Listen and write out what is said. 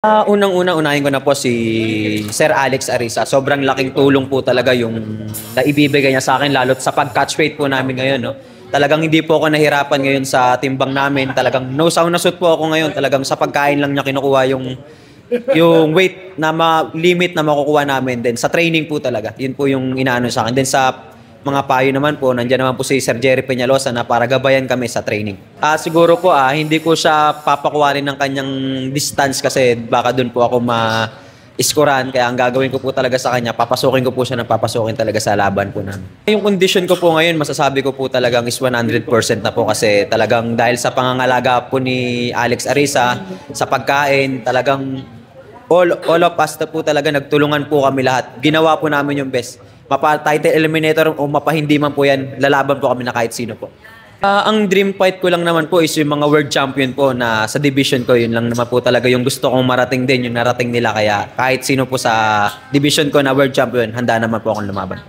Unahin ko na po si Sir Alex Arisa. Sobrang laking tulong po talaga yung naibibigay niya sa akin, lalo't sa pag-catch weight po namin ngayon. No? Talagang hindi po ako nahirapan ngayon sa timbang namin. Talagang no sound na suit po ako ngayon. Talagang sa pagkain lang niya kinukuha yung weight na limit na makukuha namin. Then sa training po talaga, yun po yung inaano sa akin. Then sa mga payo naman po, nandiyan naman po si Sir Jerry Peñalosa na para gabayan kami sa training. Siguro po hindi ko siya papakuwarin ng kanyang distance kasi baka doon po ako ma-iskoran. Kaya ang gagawin ko po talaga sa kanya, papasukin ko po siya ng papasukin talaga sa laban po namin. Yung condition ko po ngayon, masasabi ko po talagang is 100% na po kasi talagang dahil sa pangangalaga po ni Alex Arisa sa pagkain, talagang all of us na po talaga nagtulungan po kami lahat. Ginawa po namin yung best. Mapa-title eliminator o mapa-hindi man po yan, lalaban po kami na kahit sino po. Ang dream fight ko lang naman po is yung mga world champion po na sa division ko. Yun lang naman po talaga yung gusto kong marating din, yung narating nila. Kaya kahit sino po sa division ko na world champion, handa naman po akong lumaban.